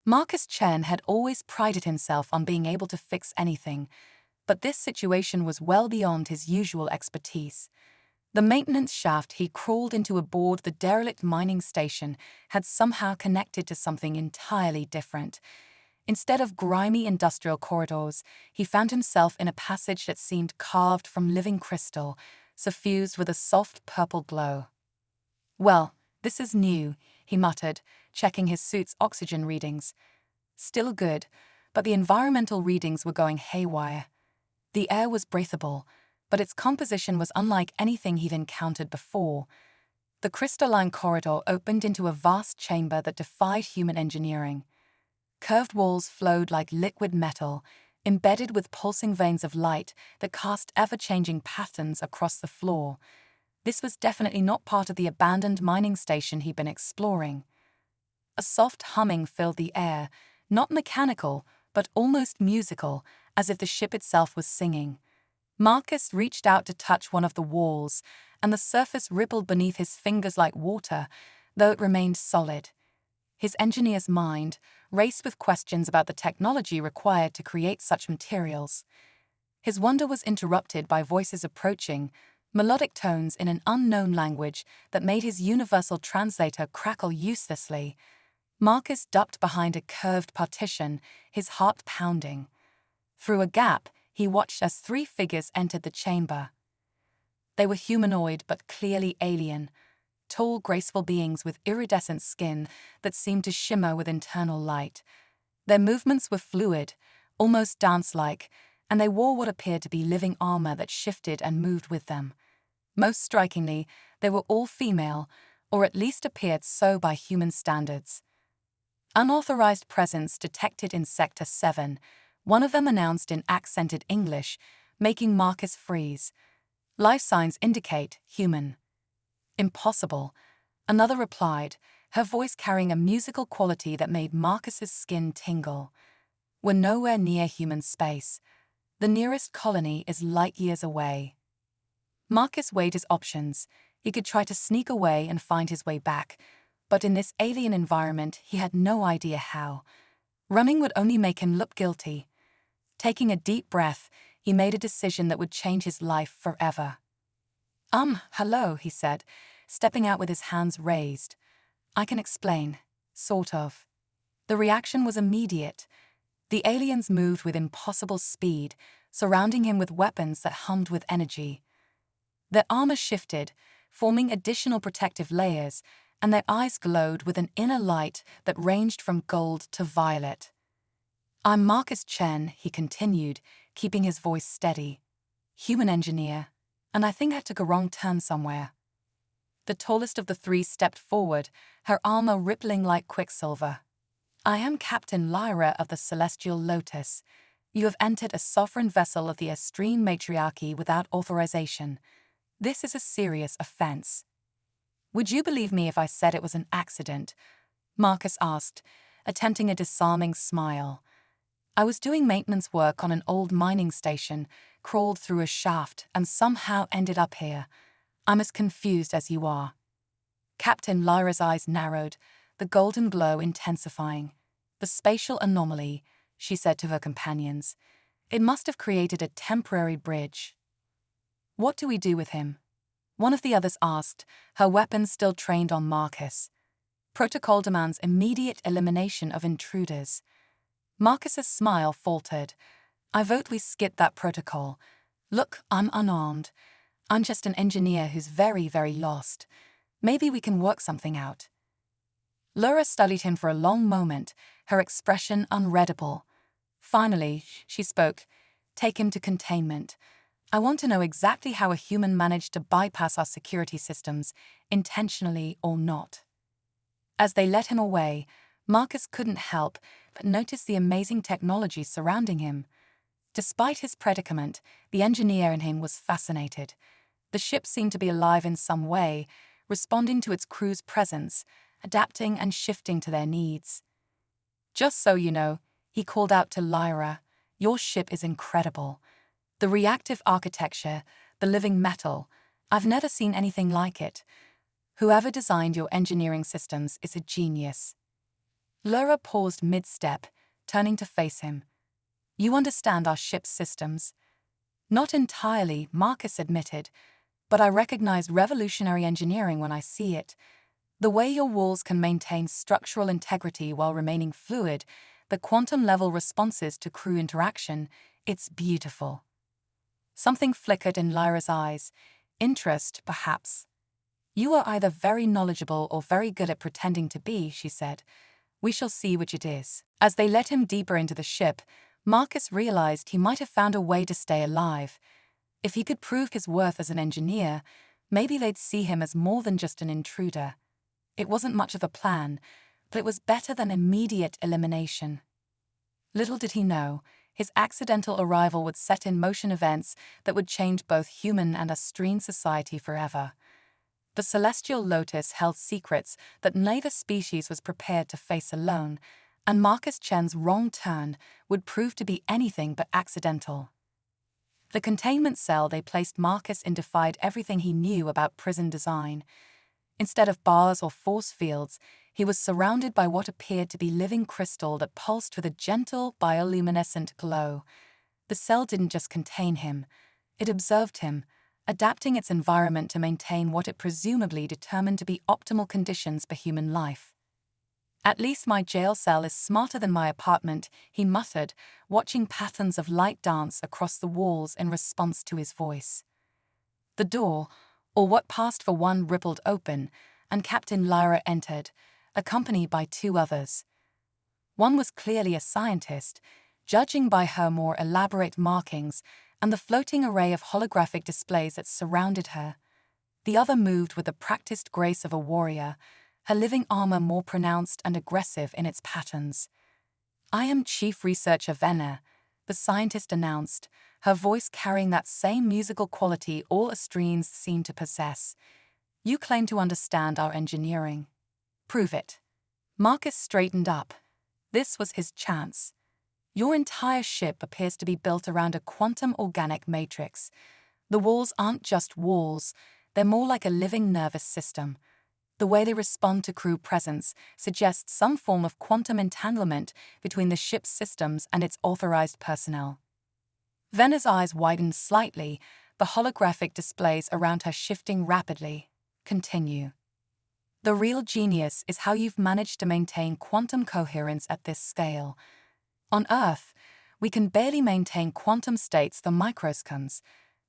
Marcus Chen had always prided himself on being able to fix anything, but this situation was well beyond his usual expertise. The maintenance shaft he crawled into aboard the derelict mining station had somehow connected to something entirely different. Instead of grimy industrial corridors, he found himself in a passage that seemed carved from living crystal, suffused with a soft purple glow. "Well, this is new," he muttered, checking his suit's oxygen readings. Still good, but the environmental readings were going haywire. The air was breathable, but its composition was unlike anything he'd encountered before. The crystalline corridor opened into a vast chamber that defied human engineering. Curved walls flowed like liquid metal, embedded with pulsing veins of light that cast ever-changing patterns across the floor. This was definitely not part of the abandoned mining station he'd been exploring. A soft humming filled the air, not mechanical, but almost musical, as if the ship itself was singing. Marcus reached out to touch one of the walls, and the surface rippled beneath his fingers like water, though it remained solid. His engineer's mind raced with questions about the technology required to create such materials. His wonder was interrupted by voices approaching, melodic tones in an unknown language that made his universal translator crackle uselessly. Marcus ducked behind a curved partition, his heart pounding. Through a gap, he watched as three figures entered the chamber. They were humanoid but clearly alien, tall, graceful beings with iridescent skin that seemed to shimmer with internal light. Their movements were fluid, almost dance-like, and they wore what appeared to be living armor that shifted and moved with them. Most strikingly, they were all female, or at least appeared so by human standards. Unauthorized presence detected in Sector 7, one of them announced in accented English, making Marcus freeze. Life signs indicate human. Impossible, another replied, her voice carrying a musical quality that made Marcus's skin tingle. We're nowhere near human space. The nearest colony is light years away. Marcus weighed his options. He could try to sneak away and find his way back, but in this alien environment he had no idea how. Running would only make him look guilty. Taking a deep breath, he made a decision that would change his life forever. Hello, he said, stepping out with his hands raised. I can explain, sort of. The reaction was immediate. The aliens moved with impossible speed, surrounding him with weapons that hummed with energy. Their armor shifted, forming additional protective layers, and their eyes glowed with an inner light that ranged from gold to violet. I'm Marcus Chen, he continued, keeping his voice steady. Human engineer, and I think I took a wrong turn somewhere. The tallest of the three stepped forward, her armor rippling like quicksilver. I am Captain Lyra of the Celestial Lotus. You have entered a sovereign vessel of the Estrine Matriarchy without authorization. This is a serious offense. Would you believe me if I said it was an accident? Marcus asked, attempting a disarming smile. I was doing maintenance work on an old mining station, crawled through a shaft, and somehow ended up here. I'm as confused as you are. Captain Lyra's eyes narrowed, the golden glow intensifying. The spatial anomaly, she said to her companions. It must have created a temporary bridge. What do we do with him? One of the others asked, her weapons still trained on Marcus. Protocol demands immediate elimination of intruders. Marcus's smile faltered. I vote we skip that protocol. Look, I'm unarmed. I'm just an engineer who's very, very lost. Maybe we can work something out. Lyra studied him for a long moment, her expression unreadable. Finally, she spoke. Take him to containment. I want to know exactly how a human managed to bypass our security systems, intentionally or not. As they led him away, Marcus couldn't help but notice the amazing technology surrounding him. Despite his predicament, the engineer in him was fascinated. The ship seemed to be alive in some way, responding to its crew's presence, adapting and shifting to their needs. Just so you know, he called out to Lyra, your ship is incredible. The reactive architecture, the living metal, I've never seen anything like it. Whoever designed your engineering systems is a genius. Lyra paused mid-step, turning to face him. You understand our ship's systems? Not entirely, Marcus admitted, but I recognize revolutionary engineering when I see it. The way your walls can maintain structural integrity while remaining fluid, the quantum-level responses to crew interaction, it's beautiful. Something flickered in Lyra's eyes. Interest, perhaps. You are either very knowledgeable or very good at pretending to be, she said. We shall see which it is. As they let him deeper into the ship, Marcus realized he might have found a way to stay alive. If he could prove his worth as an engineer, maybe they'd see him as more than just an intruder. It wasn't much of a plan, but it was better than immediate elimination. Little did he know, his accidental arrival would set in motion events that would change both human and Austrian society forever. The celestial lotus held secrets that neither species was prepared to face alone, and Marcus Chen's wrong turn would prove to be anything but accidental. The containment cell they placed Marcus in defied everything he knew about prison design. Instead of bars or force fields, he was surrounded by what appeared to be living crystal that pulsed with a gentle, bioluminescent glow. The cell didn't just contain him, it observed him, adapting its environment to maintain what it presumably determined to be optimal conditions for human life. At least my jail cell is smarter than my apartment, he muttered, watching patterns of light dance across the walls in response to his voice. The door, or what passed for one, rippled open, and Captain Lyra entered, accompanied by two others. One was clearly a scientist, judging by her more elaborate markings and the floating array of holographic displays that surrounded her. The other moved with the practiced grace of a warrior, her living armor more pronounced and aggressive in its patterns. I am Chief Researcher Venner, the scientist announced, her voice carrying that same musical quality all Austrians seem to possess. You claim to understand our engineering. Prove it. Marcus straightened up. This was his chance. Your entire ship appears to be built around a quantum organic matrix. The walls aren't just walls, they're more like a living nervous system. The way they respond to crew presence suggests some form of quantum entanglement between the ship's systems and its authorized personnel. Venner's eyes widened slightly, the holographic displays around her shifting rapidly. Continue. The real genius is how you've managed to maintain quantum coherence at this scale. On Earth, we can barely maintain quantum states for microseconds,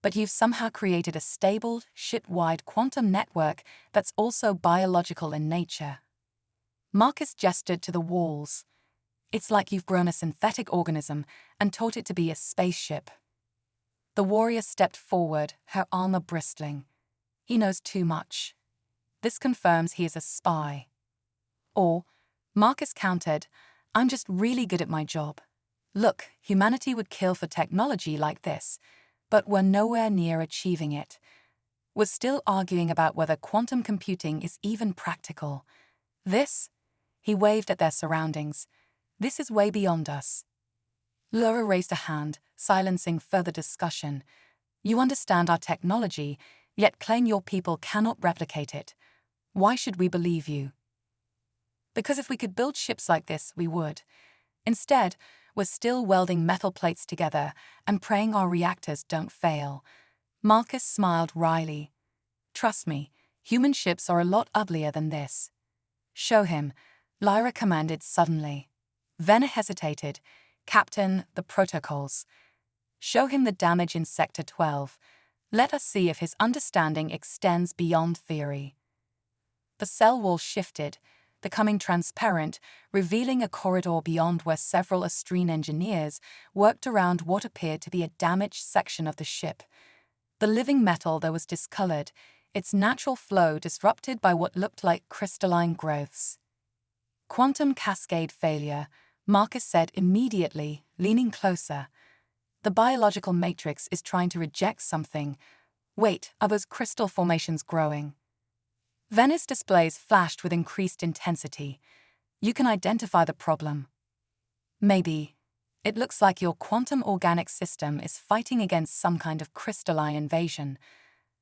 but you've somehow created a stable, ship-wide quantum network that's also biological in nature. Marcus gestured to the walls. It's like you've grown a synthetic organism and taught it to be a spaceship. The warrior stepped forward, her armor bristling. He knows too much. This confirms he is a spy. Or, Marcus countered, I'm just really good at my job. Look, humanity would kill for technology like this, but we're nowhere near achieving it. We're still arguing about whether quantum computing is even practical. This, he waved at their surroundings, this is way beyond us. Lyra raised a hand, silencing further discussion. You understand our technology, yet claim your people cannot replicate it. Why should we believe you? Because if we could build ships like this, we would. Instead, we're still welding metal plates together and praying our reactors don't fail. Marcus smiled wryly. Trust me, human ships are a lot uglier than this. Show him, Lyra commanded suddenly. Venner hesitated. Captain, the protocols. Show him the damage in Sector 12. Let us see if his understanding extends beyond theory. The cell wall shifted, becoming transparent, revealing a corridor beyond where several Austrian engineers worked around what appeared to be a damaged section of the ship. The living metal, though, was discolored, its natural flow disrupted by what looked like crystalline growths. Quantum cascade failure, Marcus said immediately, leaning closer. The biological matrix is trying to reject something. Wait, are those crystal formations growing? Venner's displays flashed with increased intensity. You can identify the problem. Maybe. It looks like your quantum organic system is fighting against some kind of crystalline invasion.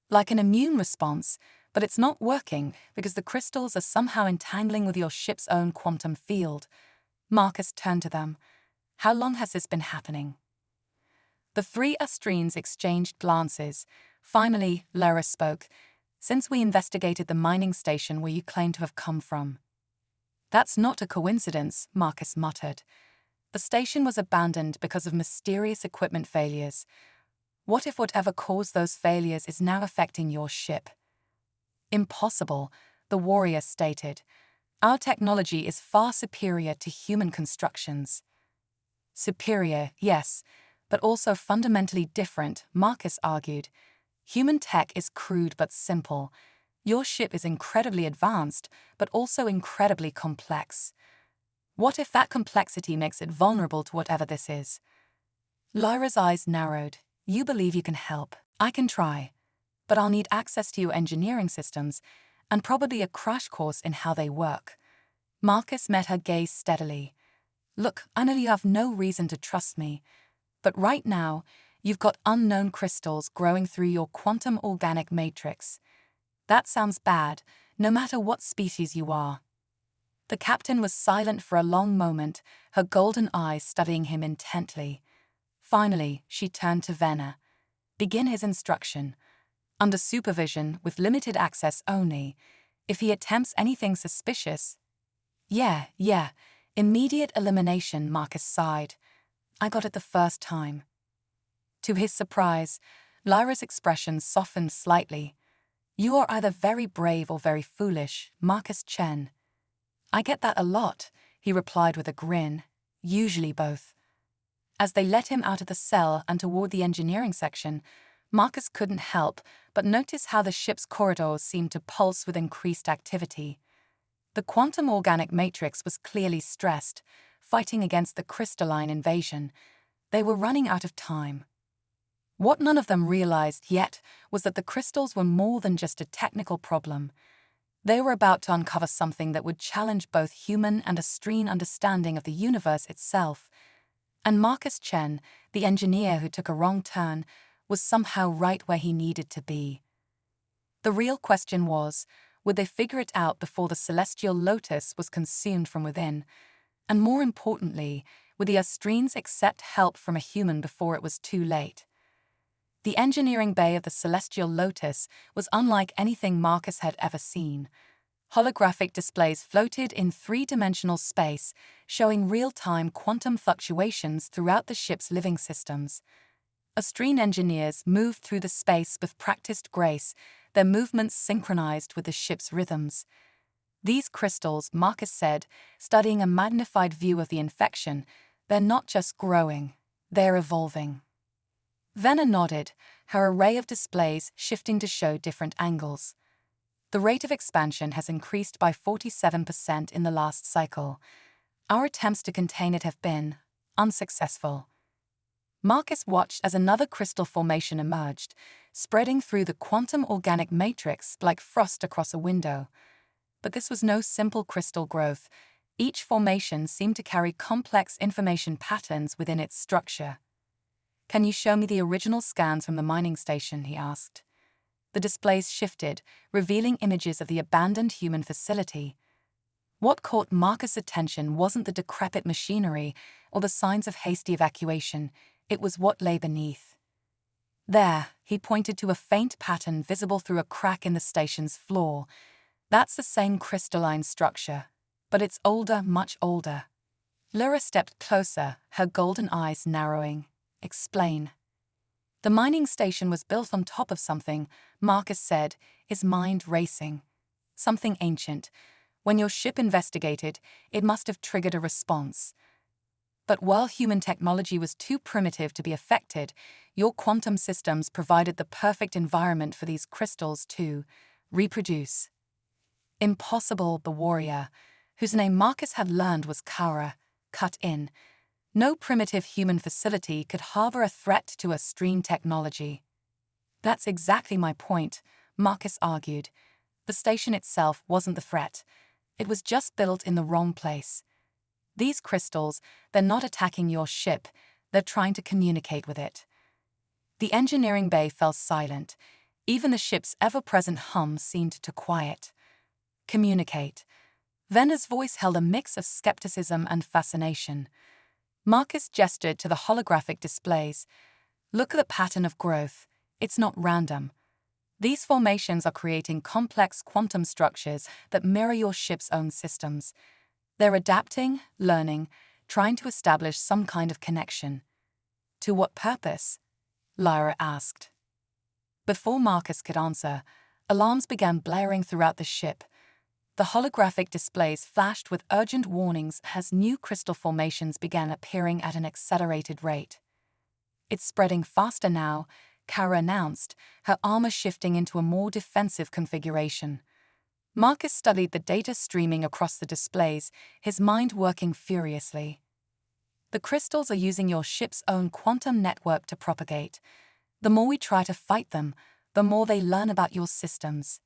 Like an immune response, But it's not working because the crystals are somehow entangling with your ship's own quantum field. Marcus turned to them. How long has this been happening? The three Astrines exchanged glances. Finally, Lara spoke. Since we investigated the mining station where you claim to have come from. That's not a coincidence, Marcus muttered. The station was abandoned because of mysterious equipment failures. What if whatever caused those failures is now affecting your ship? Impossible, the warrior stated. Our technology is far superior to human constructions. Superior, yes, but also fundamentally different, Marcus argued. Human tech is crude but simple. Your ship is incredibly advanced, but also incredibly complex. What if that complexity makes it vulnerable to whatever this is? Lyra's eyes narrowed. You believe you can help. I can try. But I'll need access to your engineering systems, and probably a crash course in how they work. Marcus met her gaze steadily. Look, I know you have no reason to trust me, but right now, you've got unknown crystals growing through your quantum organic matrix. That sounds bad, no matter what species you are. The captain was silent for a long moment, her golden eyes studying him intently. Finally, she turned to Venner. Begin his instruction. Under supervision, with limited access only. If he attempts anything suspicious... Yeah, immediate elimination, Marcus sighed. I got it the first time. To his surprise, Lyra's expression softened slightly. You are either very brave or very foolish, Marcus Chen. I get that a lot, he replied with a grin. Usually both. As they let him out of the cell and toward the engineering section, Marcus couldn't help but notice how the ship's corridors seemed to pulse with increased activity. The quantum organic matrix was clearly stressed, fighting against the crystalline invasion. They were running out of time. What none of them realized yet was that the crystals were more than just a technical problem. They were about to uncover something that would challenge both human and Astrine understanding of the universe itself. And Marcus Chen, the engineer who took a wrong turn, was somehow right where he needed to be. The real question was, would they figure it out before the celestial lotus was consumed from within? And more importantly, would the Astrines accept help from a human before it was too late? The engineering bay of the celestial lotus was unlike anything Marcus had ever seen. Holographic displays floated in three-dimensional space, showing real-time quantum fluctuations throughout the ship's living systems. Astrine engineers moved through the space with practiced grace, their movements synchronized with the ship's rhythms. These crystals, Marcus said, studying a magnified view of the infection, they're not just growing, they're evolving. Venner nodded, her array of displays shifting to show different angles. The rate of expansion has increased by 47% in the last cycle. Our attempts to contain it have been unsuccessful. Marcus watched as another crystal formation emerged, spreading through the quantum organic matrix like frost across a window. But this was no simple crystal growth. Each formation seemed to carry complex information patterns within its structure. Can you show me the original scans from the mining station? He asked. The displays shifted, revealing images of the abandoned human facility. What caught Marcus' attention wasn't the decrepit machinery or the signs of hasty evacuation. It was what lay beneath. There, he pointed to a faint pattern visible through a crack in the station's floor. That's the same crystalline structure, but it's older, much older. Lyra stepped closer, her golden eyes narrowing. Explain. The mining station was built on top of something, Marcus said, his mind racing. Something ancient. When your ship investigated, it must have triggered a response. But while human technology was too primitive to be affected, your quantum systems provided the perfect environment for these crystals to reproduce. Impossible, the warrior, whose name Marcus had learned was Kara, cut in. No primitive human facility could harbor a threat to Astrine technology. That's exactly my point, Marcus argued. The station itself wasn't the threat. It was just built in the wrong place. These crystals, they're not attacking your ship, they're trying to communicate with it. The engineering bay fell silent. Even the ship's ever-present hum seemed to quiet. Communicate. Venner's voice held a mix of skepticism and fascination. Marcus gestured to the holographic displays. Look at the pattern of growth. It's not random. These formations are creating complex quantum structures that mirror your ship's own systems. They're adapting, learning, trying to establish some kind of connection. To what purpose? Lyra asked. Before Marcus could answer, alarms began blaring throughout the ship. The holographic displays flashed with urgent warnings as new crystal formations began appearing at an accelerated rate. It's spreading faster now, Kara announced, her armor shifting into a more defensive configuration. Marcus studied the data streaming across the displays, his mind working furiously. The crystals are using your ship's own quantum network to propagate. The more we try to fight them, the more they learn about your systems.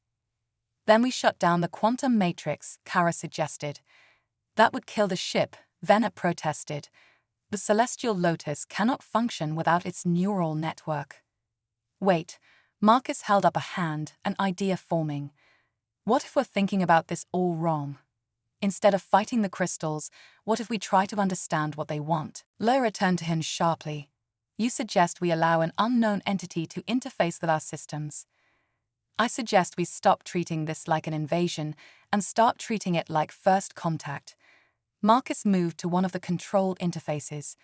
Then we shut down the quantum matrix, Kara suggested. That would kill the ship, Venner protested. The celestial lotus cannot function without its neural network. Wait, Marcus held up a hand, an idea forming. What if we're thinking about this all wrong? Instead of fighting the crystals, what if we try to understand what they want? Lyra turned to him sharply. You suggest we allow an unknown entity to interface with our systems. I suggest we stop treating this like an invasion and start treating it like first contact. Marcus moved to one of the control interfaces.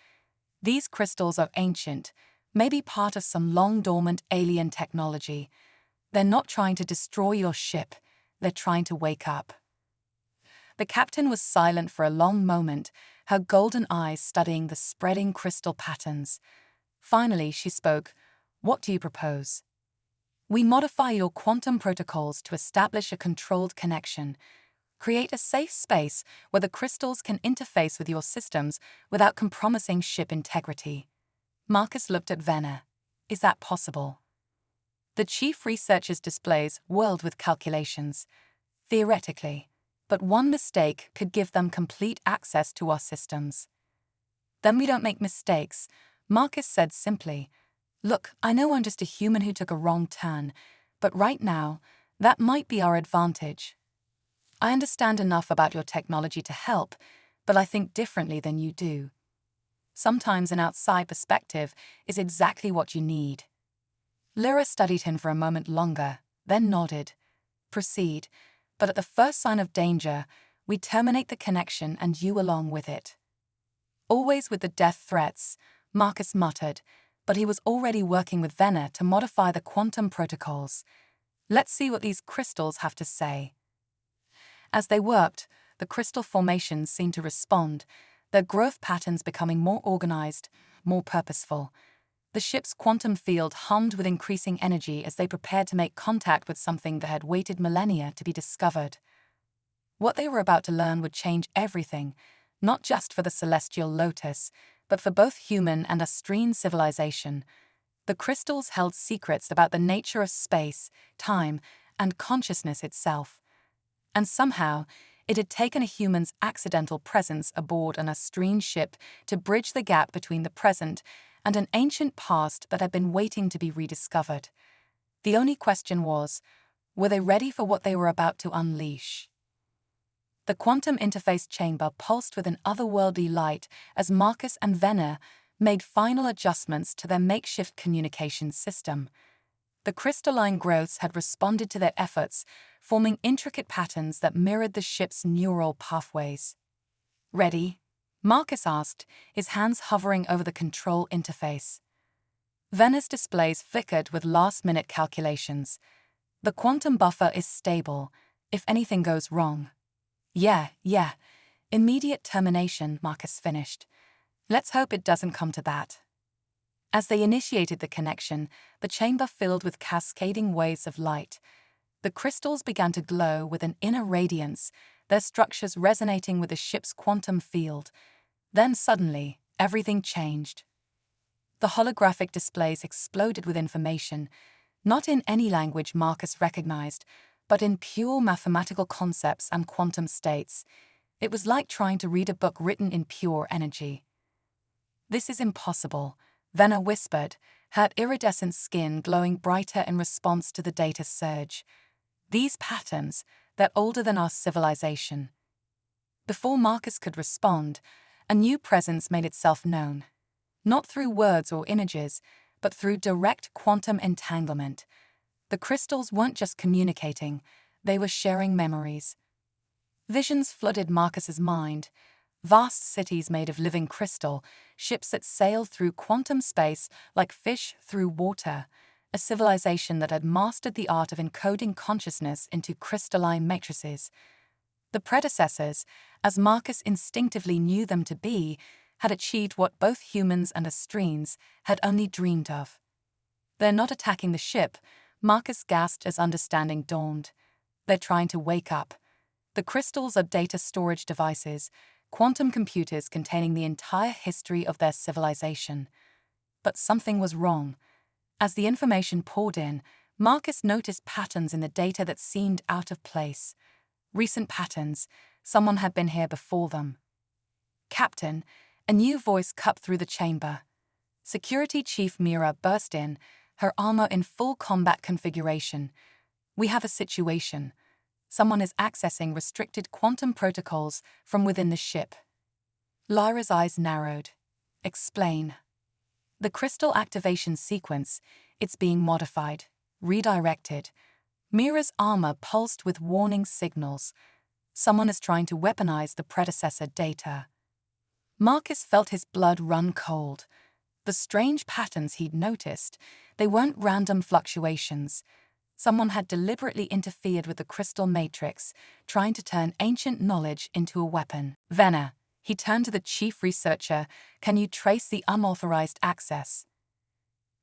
These crystals are ancient, maybe part of some long-dormant alien technology. They're not trying to destroy your ship, they're trying to wake up. The captain was silent for a long moment, her golden eyes studying the spreading crystal patterns. Finally, she spoke. What do you propose? We modify your quantum protocols to establish a controlled connection. Create a safe space where the crystals can interface with your systems without compromising ship integrity. Marcus looked at Venner. Is that possible? The chief researcher's displays whirled with calculations. Theoretically, but one mistake could give them complete access to our systems. Then we don't make mistakes, Marcus said simply. Look, I know I'm just a human who took a wrong turn, but right now, that might be our advantage. I understand enough about your technology to help, but I think differently than you do. Sometimes an outside perspective is exactly what you need. Lyra studied him for a moment longer, then nodded. Proceed, but at the first sign of danger, we terminate the connection and you along with it. Always with the death threats, Marcus muttered, but he was already working with Venner to modify the quantum protocols. Let's see what these crystals have to say. As they worked, the crystal formations seemed to respond, their growth patterns becoming more organized, more purposeful. The ship's quantum field hummed with increasing energy as they prepared to make contact with something that had waited millennia to be discovered. What they were about to learn would change everything, not just for the celestial lotus, but for both human and Austrian civilization. The crystals held secrets about the nature of space, time, and consciousness itself. And somehow, it had taken a human's accidental presence aboard an Austrian ship to bridge the gap between the present and an ancient past that had been waiting to be rediscovered. The only question was, were they ready for what they were about to unleash? The quantum interface chamber pulsed with an otherworldly light as Marcus and Venner made final adjustments to their makeshift communication system. The crystalline growths had responded to their efforts, forming intricate patterns that mirrored the ship's neural pathways. Ready? Marcus asked, his hands hovering over the control interface. Venner's displays flickered with last-minute calculations. The quantum buffer is stable, if anything goes wrong. Yeah. Immediate termination, Marcus finished. Let's hope it doesn't come to that. As they initiated the connection, the chamber filled with cascading waves of light. The crystals began to glow with an inner radiance, their structures resonating with the ship's quantum field. Then suddenly, everything changed. The holographic displays exploded with information, not in any language Marcus recognized, but in pure mathematical concepts and quantum states. It was like trying to read a book written in pure energy. This is impossible, Venner whispered, her iridescent skin glowing brighter in response to the data surge. These patterns, they're older than our civilization. Before Marcus could respond, a new presence made itself known. Not through words or images, but through direct quantum entanglement. The crystals weren't just communicating, they were sharing memories. Visions flooded Marcus's mind. Vast cities made of living crystal, ships that sailed through quantum space like fish through water, a civilization that had mastered the art of encoding consciousness into crystalline matrices. The predecessors, as Marcus instinctively knew them to be, had achieved what both humans and Astrines had only dreamed of. "They're not attacking the ship," Marcus gasped as understanding dawned. "They're trying to wake up." The crystals are data storage devices, quantum computers containing the entire history of their civilization. But something was wrong. As the information poured in, Marcus noticed patterns in the data that seemed out of place. Recent patterns. Someone had been here before them. "Captain," a new voice cut through the chamber. Security Chief Mira burst in, her armor in full combat configuration. "We have a situation. Someone is accessing restricted quantum protocols from within the ship." Lyra's eyes narrowed. "Explain." "The crystal activation sequence, it's being modified, redirected." Mira's armor pulsed with warning signals. Someone is trying to weaponize the predecessor data. Marcus felt his blood run cold. The strange patterns he'd noticed, they weren't random fluctuations. Someone had deliberately interfered with the crystal matrix, trying to turn ancient knowledge into a weapon. "Venna," he turned to the chief researcher, "can you trace the unauthorized access?"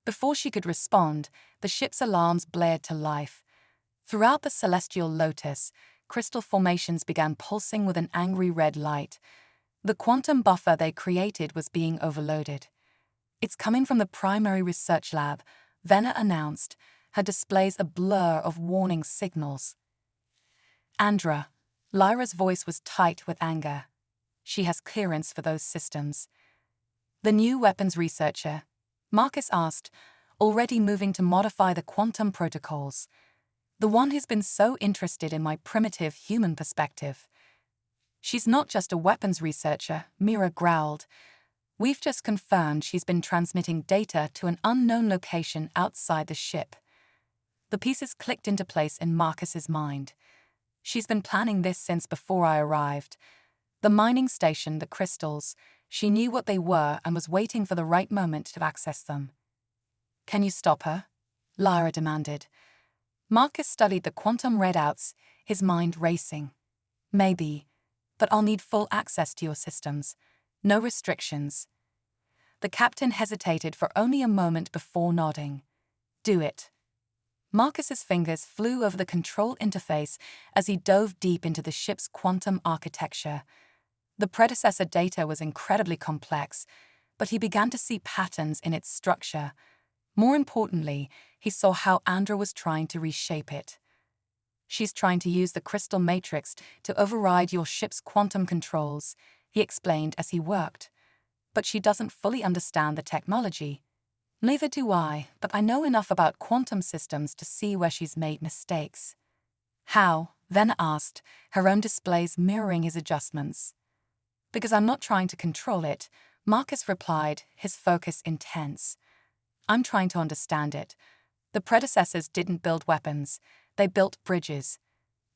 Before she could respond, the ship's alarms blared to life. Throughout the celestial lotus, crystal formations began pulsing with an angry red light. The quantum buffer they created was being overloaded. "It's coming from the primary research lab," Venna announced, her displays a blur of warning signals. "Andra," Lyra's voice was tight with anger. "She has clearance for those systems." "The new weapons researcher?" Marcus asked, already moving to modify the quantum protocols. "The one who's been so interested in my primitive human perspective." "She's not just a weapons researcher," Mira growled. "We've just confirmed she's been transmitting data to an unknown location outside the ship." The pieces clicked into place in Marcus's mind. "She's been planning this since before I arrived. The mining station, the crystals, she knew what they were and was waiting for the right moment to access them." "Can you stop her?" Lyra demanded. Marcus studied the quantum readouts, his mind racing. "Maybe, but I'll need full access to your systems. No restrictions." The captain hesitated for only a moment before nodding. "Do it." Marcus's fingers flew over the control interface as he dove deep into the ship's quantum architecture. The predecessor data was incredibly complex, but he began to see patterns in its structure. More importantly, he saw how Andra was trying to reshape it. "She's trying to use the crystal matrix to override your ship's quantum controls," he explained as he worked. "But she doesn't fully understand the technology." "Neither do I, but I know enough about quantum systems to see where she's made mistakes." "How?" Venna asked, her own displays mirroring his adjustments. "Because I'm not trying to control it," Marcus replied, his focus intense. "I'm trying to understand it. The predecessors didn't build weapons, they built bridges.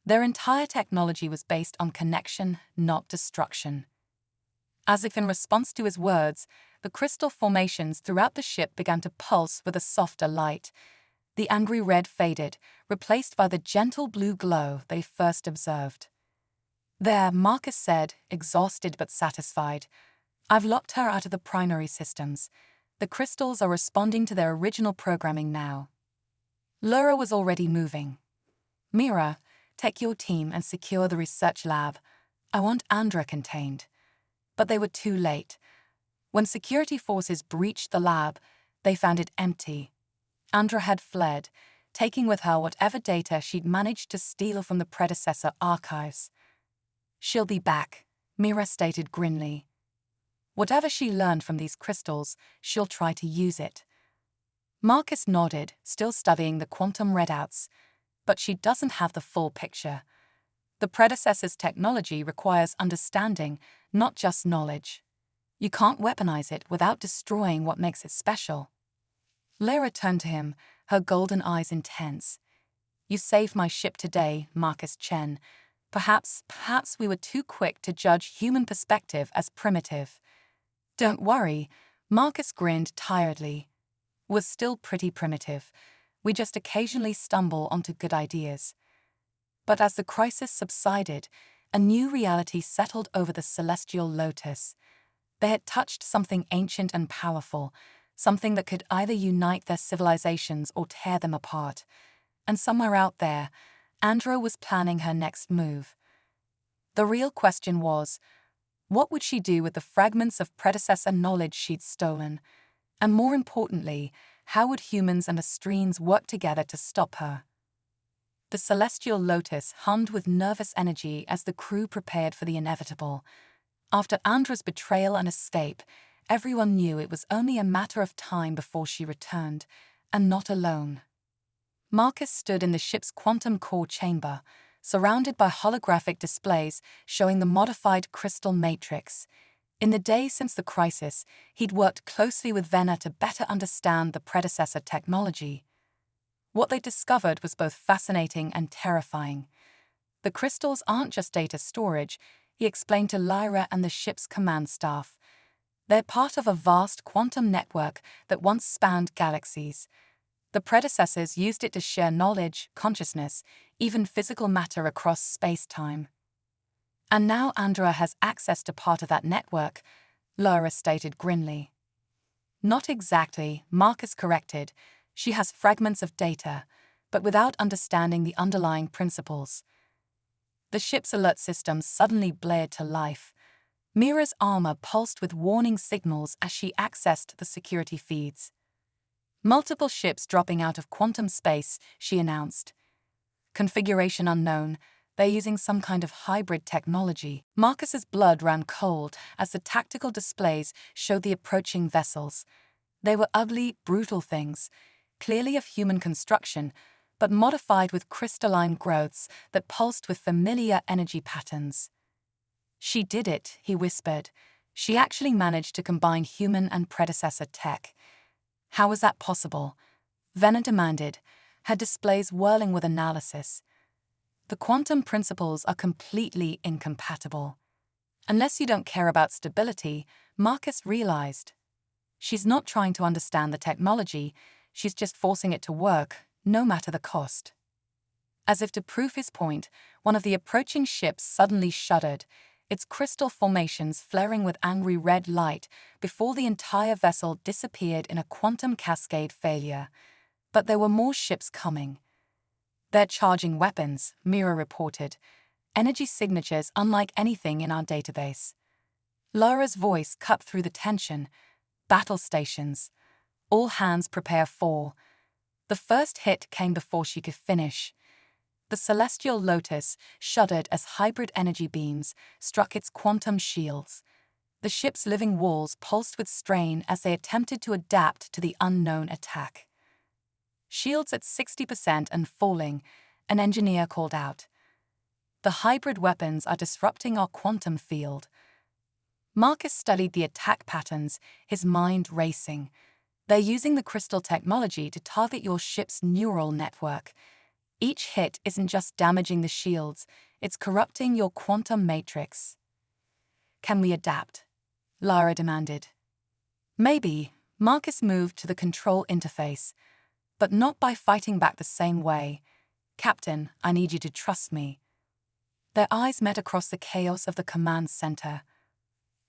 Their entire technology was based on connection, not destruction." As if in response to his words, the crystal formations throughout the ship began to pulse with a softer light. The angry red faded, replaced by the gentle blue glow they first observed. "There," Marcus said, exhausted but satisfied. "I've locked her out of the primary systems. The crystals are responding to their original programming now." Lyra was already moving. "Mira, take your team and secure the research lab. I want Andra contained." But they were too late. When security forces breached the lab, they found it empty. Andra had fled, taking with her whatever data she'd managed to steal from the predecessor archives. "She'll be back," Mira stated grimly. "Whatever she learned from these crystals, she'll try to use it." Marcus nodded, still studying the quantum readouts. But she doesn't have the full picture. The predecessor's technology requires understanding, not just knowledge. You can't weaponize it without destroying what makes it special. Lyra turned to him, her golden eyes intense. You saved my ship today, Marcus Chen. Perhaps we were too quick to judge human perspective as primitive. Don't worry, Marcus grinned tiredly. We're still pretty primitive. We just occasionally stumble onto good ideas. But as the crisis subsided, a new reality settled over the celestial lotus. They had touched something ancient and powerful, something that could either unite their civilizations or tear them apart. And somewhere out there, Andra was planning her next move. The real question was, what would she do with the fragments of predecessor knowledge she'd stolen? And more importantly, how would humans and Astrians work together to stop her? The celestial lotus hummed with nervous energy as the crew prepared for the inevitable. After Andra's betrayal and escape, everyone knew it was only a matter of time before she returned, and not alone. Marcus stood in the ship's quantum core chamber, surrounded by holographic displays showing the modified crystal matrix. In the days since the crisis, he'd worked closely with Venner to better understand the predecessor technology. What they discovered was both fascinating and terrifying. The crystals aren't just data storage, he explained to Lyra and the ship's command staff. They're part of a vast quantum network that once spanned galaxies. The predecessors used it to share knowledge, consciousness, even physical matter across space-time. And now Andra has access to part of that network, Lyra stated grimly. Not exactly, Marcus corrected. She has fragments of data, but without understanding the underlying principles. The ship's alert system suddenly blared to life. Mira's armor pulsed with warning signals as she accessed the security feeds. Multiple ships dropping out of quantum space, she announced. Configuration unknown. They're using some kind of hybrid technology. Marcus's blood ran cold as the tactical displays showed the approaching vessels. They were ugly, brutal things, clearly of human construction, but modified with crystalline growths that pulsed with familiar energy patterns. She did it, he whispered. She actually managed to combine human and predecessor tech. How was that possible? Venner demanded, her displays whirling with analysis. The quantum principles are completely incompatible. Unless you don't care about stability, Marcus realized. She's not trying to understand the technology, she's just forcing it to work, no matter the cost. As if to prove his point, one of the approaching ships suddenly shuddered, its crystal formations flaring with angry red light before the entire vessel disappeared in a quantum cascade failure. But there were more ships coming. They're charging weapons, Mira reported. Energy signatures unlike anything in our database. Lyra's voice cut through the tension. Battle stations. All hands prepare for. The first hit came before she could finish. The celestial lotus shuddered as hybrid energy beams struck its quantum shields. The ship's living walls pulsed with strain as they attempted to adapt to the unknown attack. Shields at 60% and falling, an engineer called out. The hybrid weapons are disrupting our quantum field. Marcus studied the attack patterns, his mind racing. They're using the crystal technology to target your ship's neural network. Each hit isn't just damaging the shields, it's corrupting your quantum matrix. Can we adapt? Lyra demanded. Maybe. Marcus moved to the control interface, but not by fighting back the same way. Captain, I need you to trust me. Their eyes met across the chaos of the command center.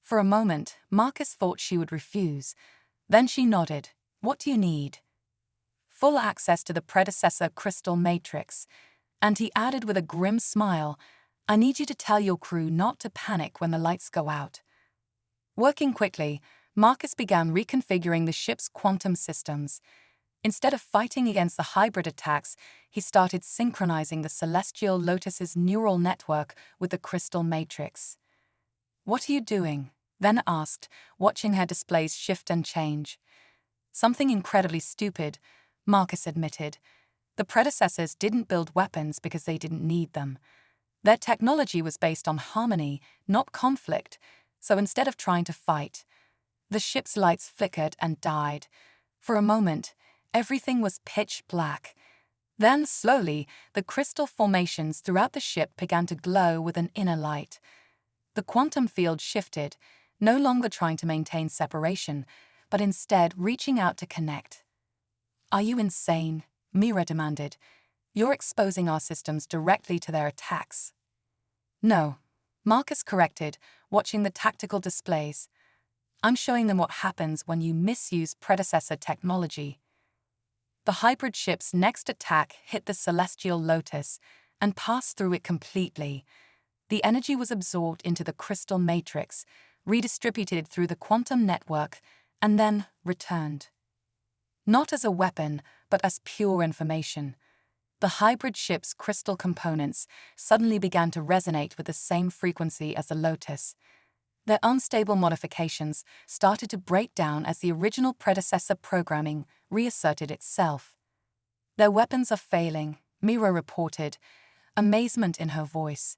For a moment, Marcus thought she would refuse. Then she nodded. What do you need? Full access to the predecessor crystal matrix. And he added with a grim smile, I need you to tell your crew not to panic when the lights go out. Working quickly, Marcus began reconfiguring the ship's quantum systems. Instead of fighting against the hybrid attacks, he started synchronizing the celestial lotus's neural network with the crystal matrix. What are you doing? Venner asked, watching her displays shift and change. Something incredibly stupid, Marcus admitted. The predecessors didn't build weapons because they didn't need them. Their technology was based on harmony, not conflict, so instead of trying to fight, the ship's lights flickered and died. For a moment, everything was pitch black. Then, slowly, the crystal formations throughout the ship began to glow with an inner light. The quantum field shifted, no longer trying to maintain separation, but instead reaching out to connect. "Are you insane?" Mira demanded. "You're exposing our systems directly to their attacks." "No," Marcus corrected, watching the tactical displays. "I'm showing them what happens when you misuse predecessor technology." The hybrid ship's next attack hit the celestial lotus and passed through it completely. The energy was absorbed into the crystal matrix, redistributed through the quantum network, and then returned. Not as a weapon, but as pure information. The hybrid ship's crystal components suddenly began to resonate with the same frequency as the lotus. Their unstable modifications started to break down as the original predecessor programming reasserted itself. "Their weapons are failing," Mira reported, amazement in her voice.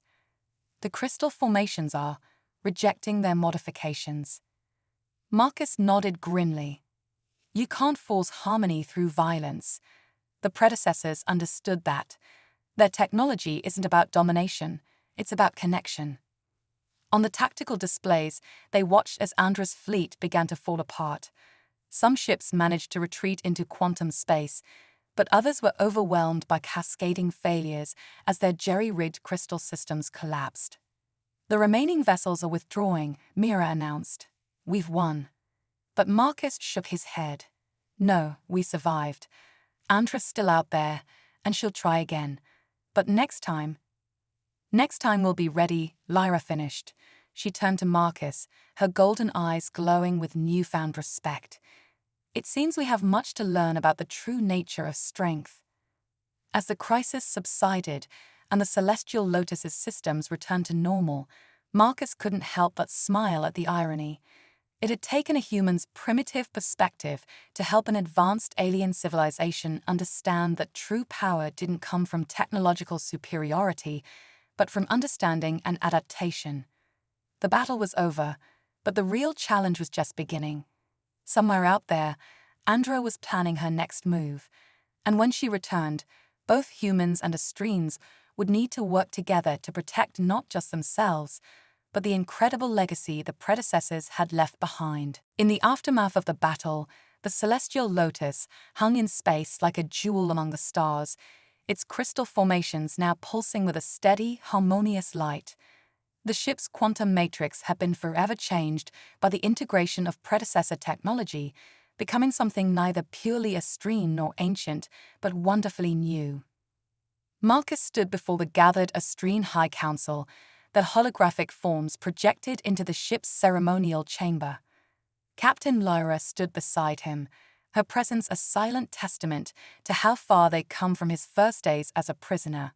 "The crystal formations are rejecting their modifications." Marcus nodded grimly. "You can't force harmony through violence." The predecessors understood that. Their technology isn't about domination, it's about connection. On the tactical displays, they watched as Andra's fleet began to fall apart. Some ships managed to retreat into quantum space, but others were overwhelmed by cascading failures as their jerry-rigged crystal systems collapsed. "The remaining vessels are withdrawing," Mira announced. "We've won." But Marcus shook his head. "No, we survived. Andra's still out there, and she'll try again. But next time we'll be ready," Lyra finished. She turned to Marcus, her golden eyes glowing with newfound respect. "It seems we have much to learn about the true nature of strength." As the crisis subsided and the celestial lotus's systems returned to normal, Marcus couldn't help but smile at the irony. It had taken a human's primitive perspective to help an advanced alien civilization understand that true power didn't come from technological superiority, but from understanding and adaptation. The battle was over, but the real challenge was just beginning. Somewhere out there, Andra was planning her next move, and when she returned, both humans and Astrines would need to work together to protect not just themselves, but the incredible legacy the predecessors had left behind. In the aftermath of the battle, the celestial lotus hung in space like a jewel among the stars, its crystal formations now pulsing with a steady, harmonious light. The ship's quantum matrix had been forever changed by the integration of predecessor technology, becoming something neither purely Astrine nor ancient, but wonderfully new. Marcus stood before the gathered Astrine High Council, their holographic forms projected into the ship's ceremonial chamber. Captain Lyra stood beside him, her presence a silent testament to how far they'd come from his first days as a prisoner.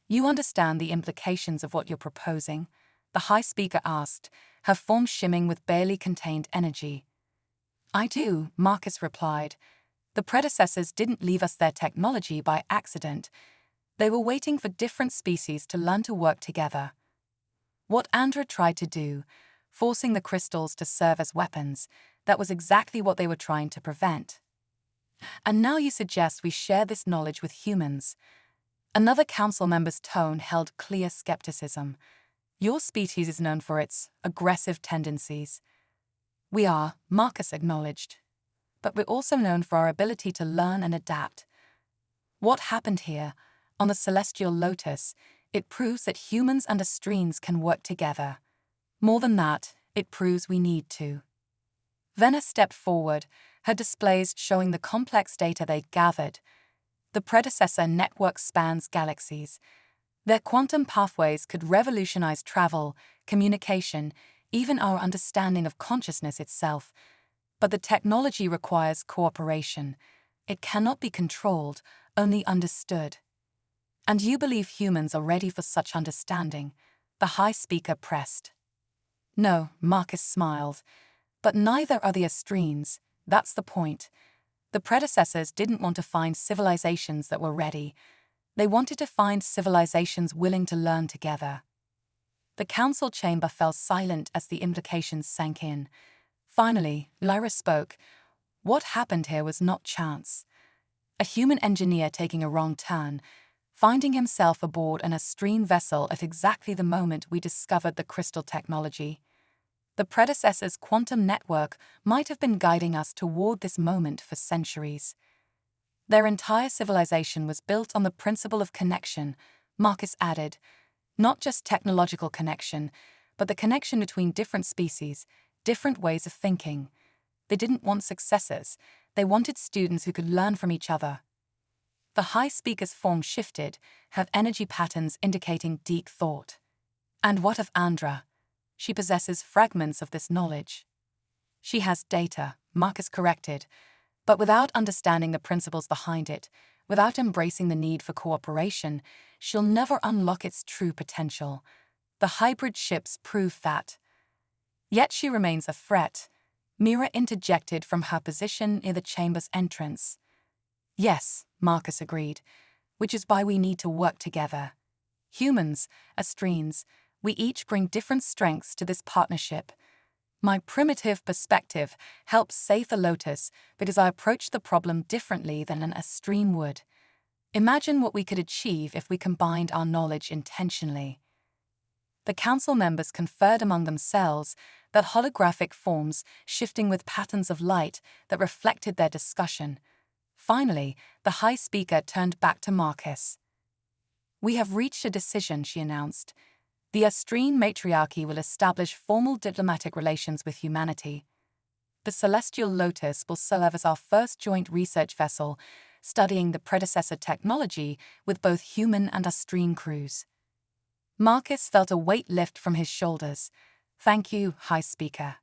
"You understand the implications of what you're proposing?" the High Speaker asked, her form shimmering with barely contained energy. "I do," Marcus replied. "The predecessors didn't leave us their technology by accident. They were waiting for different species to learn to work together. What Andra tried to do, forcing the crystals to serve as weapons, that was exactly what they were trying to prevent. And now you suggest we share this knowledge with humans." Another council member's tone held clear skepticism. "Your species is known for its aggressive tendencies." "We are," Marcus acknowledged. "But we're also known for our ability to learn and adapt. What happened here, on the celestial lotus, it proves that humans and Astrines can work together. More than that, it proves we need to." Venna stepped forward, her displays showing the complex data they'd gathered. The predecessor network spans galaxies. Their quantum pathways could revolutionize travel, communication, even our understanding of consciousness itself. But the technology requires cooperation. It cannot be controlled, only understood. "And you believe humans are ready for such understanding?" the High Speaker pressed. "No," Marcus smiled. "But neither are the Astrines. That's the point. The predecessors didn't want to find civilizations that were ready. They wanted to find civilizations willing to learn together. The council chamber fell silent as the implications sank in. Finally, Lyra spoke. What happened here was not chance. A human engineer taking a wrong turn, finding himself aboard an Astrine vessel at exactly the moment we discovered the crystal technology. The predecessor's quantum network might have been guiding us toward this moment for centuries. Their entire civilization was built on the principle of connection, Marcus added. Not just technological connection, but the connection between different species, different ways of thinking. They didn't want successors. They wanted students who could learn from each other. The high speaker's form shifted, her energy patterns indicating deep thought. And what of Andra? She possesses fragments of this knowledge. She has data, Marcus corrected, but without understanding the principles behind it, without embracing the need for cooperation, she'll never unlock its true potential. The hybrid ships prove that. Yet she remains a threat. Mira interjected from her position near the chamber's entrance. Yes, Marcus agreed, which is why we need to work together. Humans, Astrines, we each bring different strengths to this partnership. My primitive perspective helps save the Lotus because I approach the problem differently than an Astrine would. Imagine what we could achieve if we combined our knowledge intentionally. The council members conferred among themselves that holographic forms shifting with patterns of light that reflected their discussion. Finally, the high speaker turned back to Marcus. We have reached a decision, she announced. The Astrine matriarchy will establish formal diplomatic relations with humanity. The Celestial Lotus will serve as our first joint research vessel, studying the predecessor technology with both human and Astrine crews. Marcus felt a weight lift from his shoulders. Thank you, High Speaker.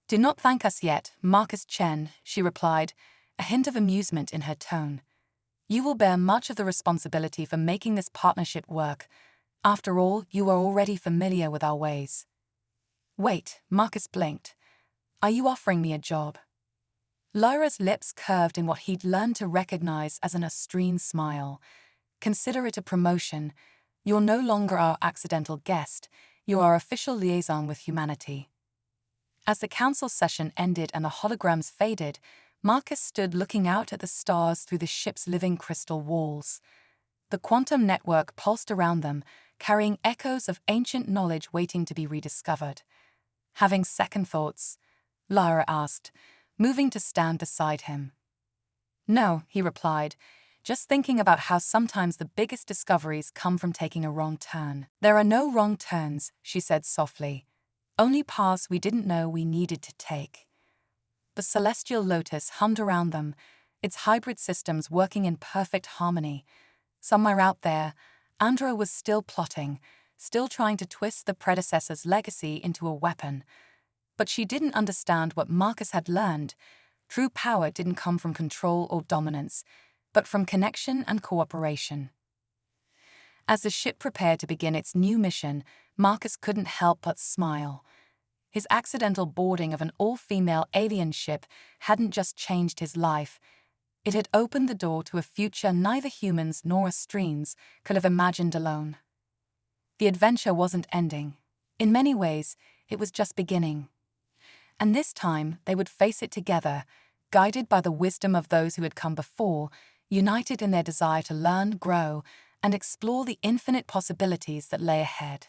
Do not thank us yet, Marcus Chen, she replied, a hint of amusement in her tone. You will bear much of the responsibility for making this partnership work. After all, you are already familiar with our ways. Wait, Marcus blinked. Are you offering me a job? Lyra's lips curved in what he'd learned to recognize as an Astrine smile. Consider it a promotion. You're no longer our accidental guest. You are our official liaison with humanity. As the council session ended and the holograms faded, Marcus stood looking out at the stars through the ship's living crystal walls. The quantum network pulsed around them, carrying echoes of ancient knowledge waiting to be rediscovered. Having second thoughts? Lyra asked, moving to stand beside him. No, he replied, just thinking about how sometimes the biggest discoveries come from taking a wrong turn. There are no wrong turns, she said softly. Only paths we didn't know we needed to take. The Celestial Lotus hummed around them, its hybrid systems working in perfect harmony. Somewhere out there, Andra was still plotting, still trying to twist the predecessor's legacy into a weapon. But she didn't understand what Marcus had learned. True power didn't come from control or dominance, but from connection and cooperation. As the ship prepared to begin its new mission, Marcus couldn't help but smile. His accidental boarding of an all-female alien ship hadn't just changed his life. It had opened the door to a future neither humans nor Astrines could have imagined alone. The adventure wasn't ending. In many ways, it was just beginning. And this time, they would face it together, guided by the wisdom of those who had come before, united in their desire to learn, grow, and explore the infinite possibilities that lay ahead.